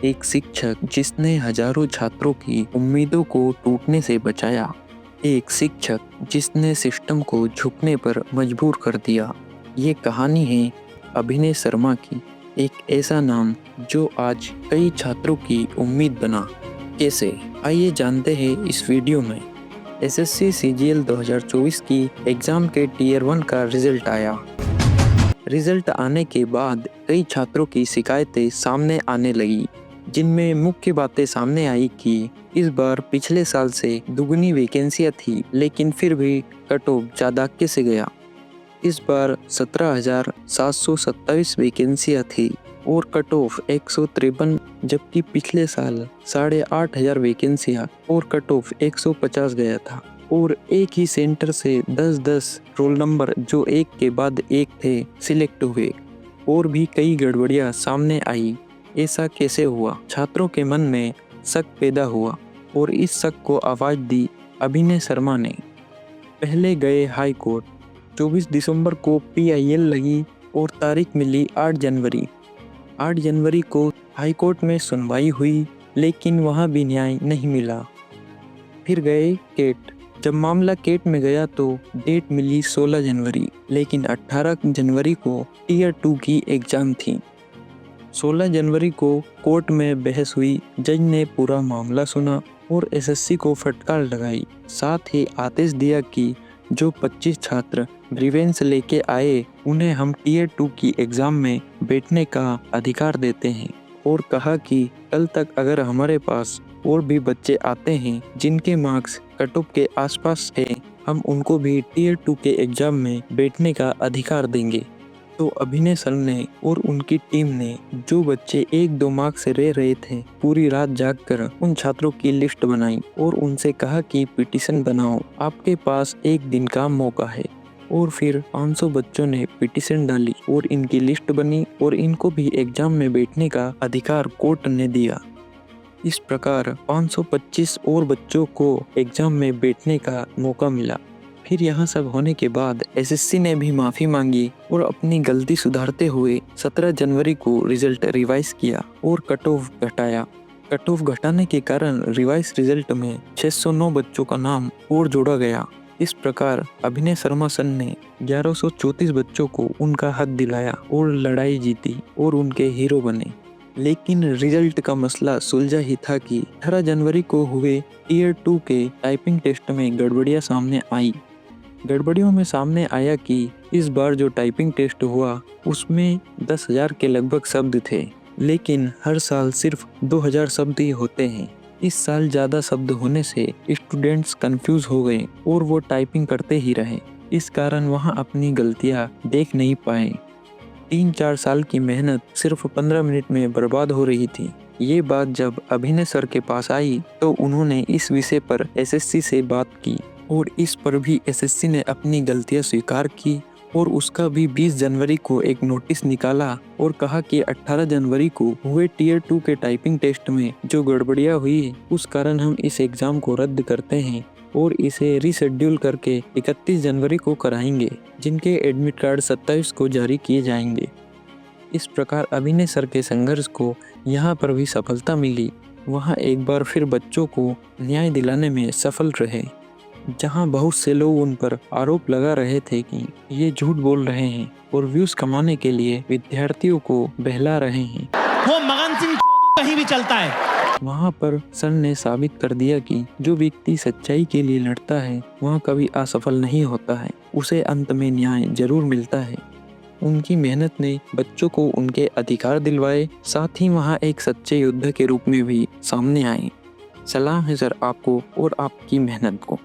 एक शिक्षक जिसने हजारों छात्रों की उम्मीदों को टूटने से बचाया। एक शिक्षक जिसने सिस्टम को झुकने पर मजबूर कर दिया। ये कहानी है अभिनय शर्मा की, एक ऐसा नाम जो आज कई छात्रों की उम्मीद बना। कैसे, आइए जानते हैं इस वीडियो में। एसएससी सीजीएल 2024 की एग्ज़ाम के टीयर 1 का रिजल्ट आया। रिजल्ट आने के बाद कई छात्रों की शिकायतें सामने आने लगी, जिनमें मुख्य बातें सामने आई कि इस बार पिछले साल से दुगनी वैकेंसियां थी, लेकिन फिर भी कट ऑफ ज़्यादा कैसे गया। इस बार 17,727 वैकेंसियां थी और कट ऑफ 153, जबकि पिछले साल 8,500 वैकेंसियां और कट ऑफ 150 गया था। और एक ही सेंटर से 10-10 रोल नंबर जो एक के बाद एक थे सिलेक्ट हुए, और भी कई गड़बड़ियां सामने आई। ऐसा कैसे हुआ? छात्रों के मन में शक पैदा हुआ और इस शक को आवाज दी अभिनय शर्मा ने। पहले गए हाई कोर्ट। 24 दिसंबर को PIL लगी और तारीख मिली 8 जनवरी। 8 जनवरी को हाई कोर्ट में सुनवाई हुई, लेकिन वहां भी न्याय नहीं मिला। फिर गए केट। जब मामला केट में गया तो डेट मिली 16 जनवरी, लेकिन 18 जनवरी को टीयर 2 की एग्जाम थी। 16 जनवरी को कोर्ट में बहस हुई। जज ने पूरा मामला सुना और एसएससी को फटकार लगाई। साथ ही आदेश दिया कि जो 25 छात्र ग्रीवेंस लेके आए, उन्हें हम टीयर 2 की एग्जाम में बैठने का अधिकार देते हैं, और कहा कि कल तक अगर हमारे पास और भी बच्चे आते हैं जिनके मार्क्स कट ऑफ के आसपास है, हम उनको भी टीयर 2 के एग्जाम में बैठने का अधिकार देंगे। तो अभिनय सर ने और उनकी टीम ने जो बच्चे 1-2 मार्क्स से रह रहे थे, पूरी रात जागकर उन छात्रों की लिस्ट बनाई और उनसे कहा कि पिटीशन बनाओ, आपके पास एक दिन का मौका है। और फिर 500 बच्चों ने पिटीशन डाली और इनकी लिस्ट बनी और इनको भी एग्जाम में बैठने का अधिकार कोर्ट ने दिया। इस प्रकार 525 और बच्चों को एग्जाम में बैठने का मौका मिला। फिर यह सब होने के बाद एसएससी ने भी माफ़ी मांगी और अपनी गलती सुधारते हुए 17 जनवरी को रिजल्ट रिवाइज किया और कट ऑफ घटाया। कट ऑफ घटाने के कारण रिवाइज रिजल्ट में 609 बच्चों का नाम और जोड़ा गया। इस प्रकार अभिनय शर्मा सर ने 1134 बच्चों को उनका हक दिलाया और लड़ाई जीती और उनके हीरो बने। लेकिन रिजल्ट का मसला सुलझा ही था कि 18 जनवरी को हुए टीयर 2 के टाइपिंग टेस्ट में गड़बड़ियां सामने आई। गड़बड़ियों में सामने आया कि इस बार जो टाइपिंग टेस्ट हुआ उसमें 10,000 के लगभग शब्द थे, लेकिन हर साल सिर्फ 2,000 शब्द ही होते हैं। इस साल ज़्यादा शब्द होने से स्टूडेंट्स कंफ्यूज हो गए और वो टाइपिंग करते ही रहे। इस कारण वहाँ अपनी गलतियाँ देख नहीं पाए। 3-4 साल की मेहनत सिर्फ 15 मिनट में बर्बाद हो रही थी। ये बात जब अभिनय सर के पास आई तो उन्होंने इस विषय पर एसएससी से बात की और इस पर भी एसएससी ने अपनी गलतियां स्वीकार की और उसका भी 20 जनवरी को एक नोटिस निकाला और कहा कि 18 जनवरी को हुए टीयर 2 के टाइपिंग टेस्ट में जो गड़बड़ियां हुई, उस कारण हम इस एग्जाम को रद्द करते हैं और इसे रीशेड्यूल करके 31 जनवरी को कराएंगे, जिनके एडमिट कार्ड 27 को जारी किए जाएंगे। इस प्रकार अभिनय सर के संघर्ष को यहाँ पर भी सफलता मिली। वहाँ एक बार फिर बच्चों को न्याय दिलाने में सफल रहे। जहाँ बहुत से लोग उन पर आरोप लगा रहे थे कि ये झूठ बोल रहे हैं और व्यूज कमाने के लिए विद्यार्थियों को बहला रहे हैं, वो मगन सिंह कहीं भी चलता है। वहाँ पर सर ने साबित कर दिया कि जो व्यक्ति सच्चाई के लिए लड़ता है वह कभी असफल नहीं होता है, उसे अंत में न्याय जरूर मिलता है। उनकी मेहनत ने बच्चों को उनके अधिकार दिलवाए, साथ ही वहाँ एक सच्चे योद्धा के रूप में भी सामने आए। सलाम है सर आपको और आपकी मेहनत को।